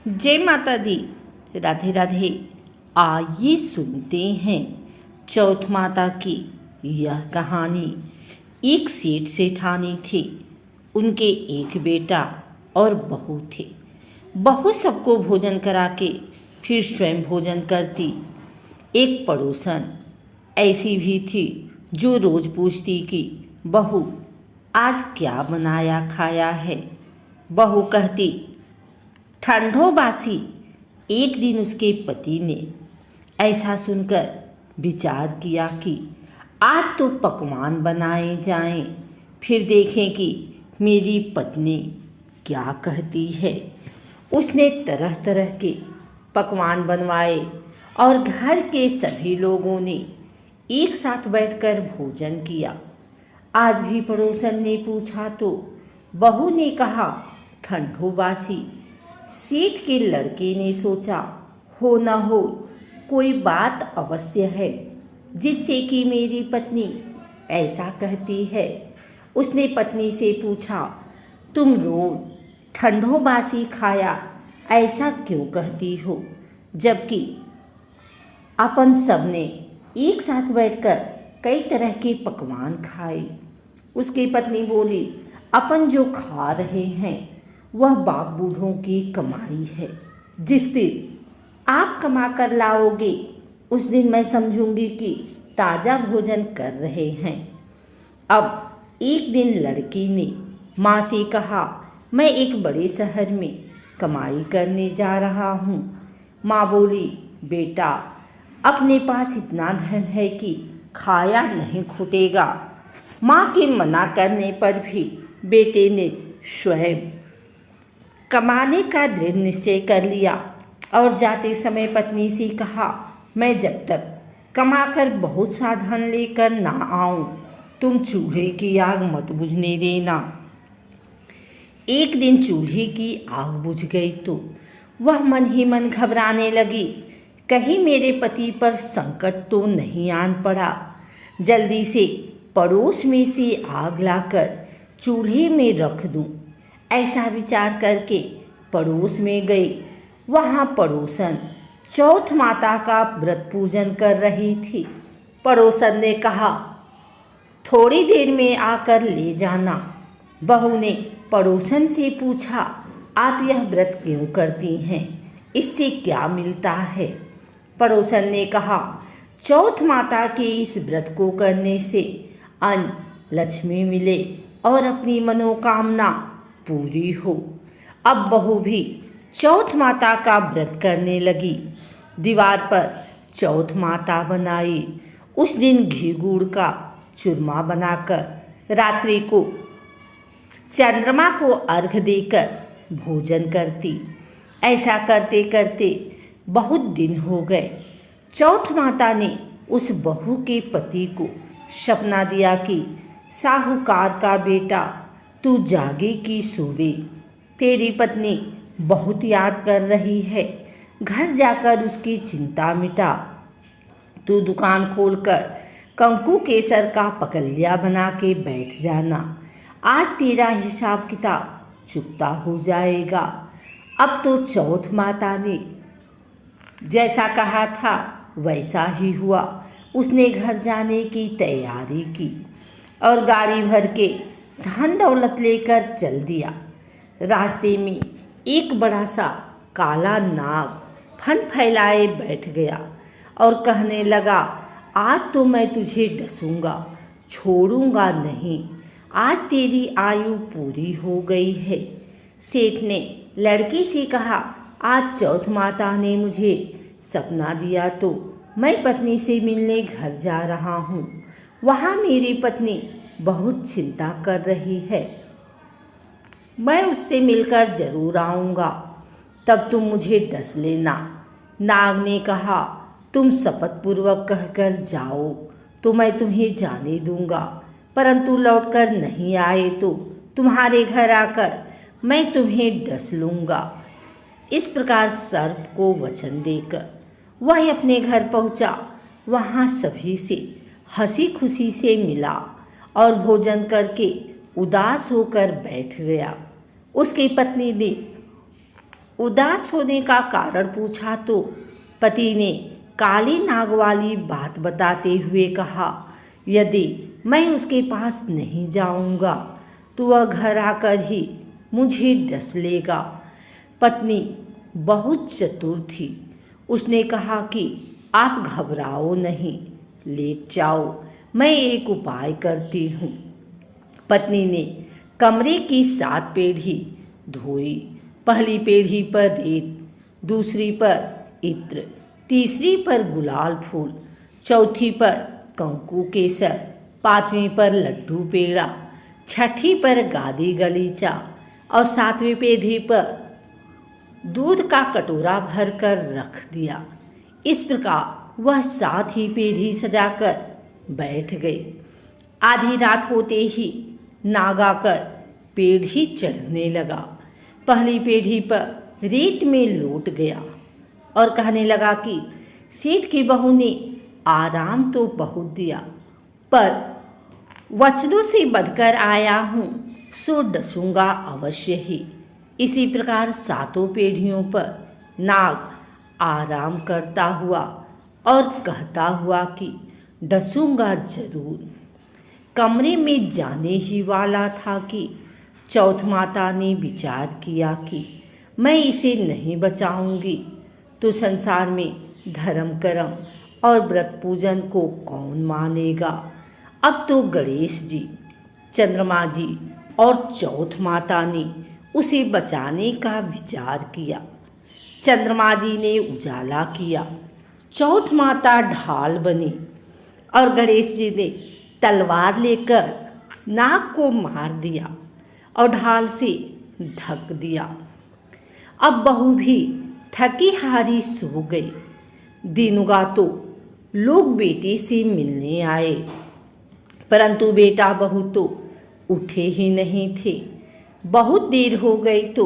जय माता दी। राधे राधे। आइए सुनते हैं चौथ माता की यह कहानी। एक सेठ सेठानी थे। उनके एक बेटा और बहू थे। बहू सबको भोजन करा के फिर स्वयं भोजन करती। एक पड़ोसन ऐसी भी थी जो रोज पूछती कि बहू आज क्या बनाया खाया है। बहू कहती ठंडो बासी। एक दिन उसके पति ने ऐसा सुनकर विचार किया कि आज तो पकवान बनाए जाएं, फिर देखें कि मेरी पत्नी क्या कहती है। उसने तरह तरह के पकवान बनवाए और घर के सभी लोगों ने एक साथ बैठकर भोजन किया। आज भी पड़ोसन ने पूछा तो बहू ने कहा ठंडो बासी। सेठ के लड़के ने सोचा हो न हो कोई बात अवश्य है जिससे कि मेरी पत्नी ऐसा कहती है। उसने पत्नी से पूछा तुम रोज ठंडो बासी खाया ऐसा क्यों कहती हो, जबकि अपन सबने एक साथ बैठकर कई तरह के पकवान खाए। उसकी पत्नी बोली अपन जो खा रहे हैं वह बाप बूढ़ों की कमाई है। जिस दिन आप कमा कर लाओगे उस दिन मैं समझूंगी कि ताज़ा भोजन कर रहे हैं। अब एक दिन लड़की ने माँ से कहा मैं एक बड़े शहर में कमाई करने जा रहा हूँ। माँ बोली बेटा अपने पास इतना धन है कि खाया नहीं खुटेगा। माँ के मना करने पर भी बेटे ने स्वयं कमाने का दृढ़ निश्चय कर लिया और जाते समय पत्नी से कहा मैं जब तक कमाकर बहुत सा धन लेकर ना आऊं तुम चूल्हे की आग मत बुझने देना। एक दिन चूल्हे की आग बुझ गई तो वह मन ही मन घबराने लगी, कहीं मेरे पति पर संकट तो नहीं आन पड़ा। जल्दी से पड़ोस में से आग लाकर चूल्हे में रख दूं, ऐसा विचार करके पड़ोस में गई। वहाँ पड़ोसन चौथ माता का व्रत पूजन कर रही थी। पड़ोसन ने कहा थोड़ी देर में आकर ले जाना। बहू ने पड़ोसन से पूछा आप यह व्रत क्यों करती हैं, इससे क्या मिलता है। पड़ोसन ने कहा चौथ माता के इस व्रत को करने से अन्न लक्ष्मी मिले और अपनी मनोकामना पूरी हो। अब बहू भी चौथ माता का व्रत करने लगी। दीवार पर चौथ माता बनाई। उस दिन घी गुड़ का चूरमा बनाकर रात्रि को चंद्रमा को अर्घ देकर भोजन करती। ऐसा करते करते बहुत दिन हो गए। चौथ माता ने उस बहू के पति को सपना दिया कि साहूकार का बेटा तू जागे की सोवे, तेरी पत्नी बहुत याद कर रही है, घर जाकर उसकी चिंता मिटा। तू दुकान खोलकर कंकु केसर का पकलिया बना के बैठ जाना। आज तेरा हिसाब किताब चुकता हो जाएगा। अब तो चौथ माता ने जैसा कहा था वैसा ही हुआ। उसने घर जाने की तैयारी की और गाड़ी भर के धन दौलत लेकर चल दिया। रास्ते में एक बड़ा सा काला नाग फन फैलाए बैठ गया और कहने लगा आज तो मैं तुझे डसूंगा, छोड़ूंगा नहीं। आज तेरी आयु पूरी हो गई है। सेठ ने लड़की से कहा आज चौथ माता ने मुझे सपना दिया तो मैं पत्नी से मिलने घर जा रहा हूँ। वहाँ मेरी पत्नी बहुत चिंता कर रही है। मैं उससे मिलकर जरूर आऊँगा, तब तुम मुझे डस लेना। नाग ने कहा तुम शपथ पूर्वक कहकर जाओ तो मैं तुम्हें जाने दूंगा, परंतु लौटकर नहीं आए तो तुम्हारे घर आकर मैं तुम्हें डस लूँगा। इस प्रकार सर्प को वचन देकर वह अपने घर पहुँचा। वहाँ सभी से हंसी खुशी से मिला और भोजन करके उदास होकर बैठ गया। उसकी पत्नी ने उदास होने का कारण पूछा तो पति ने काली नाग वाली बात बताते हुए कहा, यदि मैं उसके पास नहीं जाऊंगा तो वह घर आकर ही मुझे डस लेगा। पत्नी बहुत चतुर थी। उसने कहा कि आप घबराओ नहीं, लेट जाओ, मैं एक उपाय करती हूँ। पत्नी ने कमरे की 7 पीढ़ी धोई। पहली पीढ़ी पर रेत, दूसरी पर इत्र, तीसरी पर गुलाल फूल, चौथी पर कंकु केसर, 5वीं पर लड्डू पेड़ा, छठी पर गादी गलीचा और 7वीं पीढ़ी पर दूध का कटोरा भरकर रख दिया। इस प्रकार वह 7 ही पीढ़ी सजाकर बैठ गई। आधी रात होते ही नाग आकर पीढ़ी चढ़ने लगा। पहली पीढ़ी पर रेत में लौट गया और कहने लगा कि सेठ की बहू ने आराम तो बहुत दिया, पर वचनों से बदकर आया हूँ सो डसूंगा अवश्य ही। इसी प्रकार 7 पीढ़ियों पर नाग आराम करता हुआ और कहता हुआ कि डसूंगा जरूर। कमरे में जाने ही वाला था कि चौथ माता ने विचार किया कि मैं इसे नहीं बचाऊंगी तो संसार में धर्म कर्म और व्रत पूजन को कौन मानेगा। अब तो गणेश जी, चंद्रमा जी और चौथ माता ने उसे बचाने का विचार किया। चंद्रमा जी ने उजाला किया, चौथ माता ढाल बनी और गणेश जी ने तलवार लेकर नाग को मार दिया और ढाल से ढक दिया। अब बहू भी थकी हारी सो गई। दिन उगा तो लोग बेटे से मिलने आए, परंतु बेटा बहू तो उठे ही नहीं थे। बहुत देर हो गई तो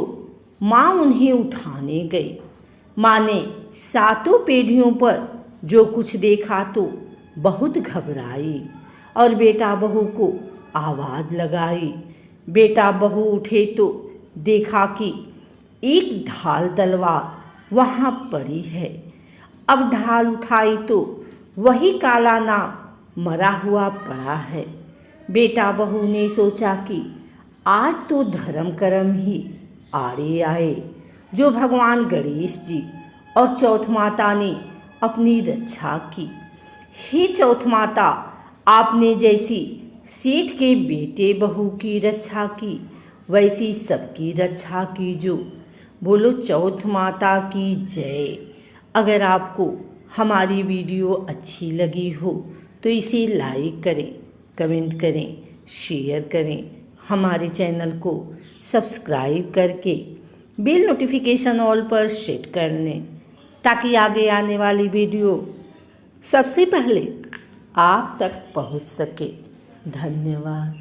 माँ उन्हें उठाने गई। माँ ने 7 पीढ़ियों पर जो कुछ देखा तो बहुत घबराई और बेटा बहू को आवाज़ लगाई। बेटा बहू उठे तो देखा कि एक ढाल तलवार वहाँ पड़ी है। अब ढाल उठाई तो वही काला नाग मरा हुआ पड़ा है। बेटा बहू ने सोचा कि आज तो धर्म कर्म ही आड़े आए, जो भगवान गणेश जी और चौथ माता ने अपनी रक्षा की। हे चौथ माता, आपने जैसी सेठ के बेटे बहू की रक्षा की, वैसी सबकी रक्षा कीजो। बोलो चौथ माता की जय। अगर आपको हमारी वीडियो अच्छी लगी हो तो इसे लाइक करें, कमेंट करें, शेयर करें। हमारे चैनल को सब्सक्राइब करके बेल नोटिफिकेशन ऑल पर सेट कर लें, ताकि आगे आने वाली वीडियो सबसे पहले आप तक पहुंच सके। धन्यवाद।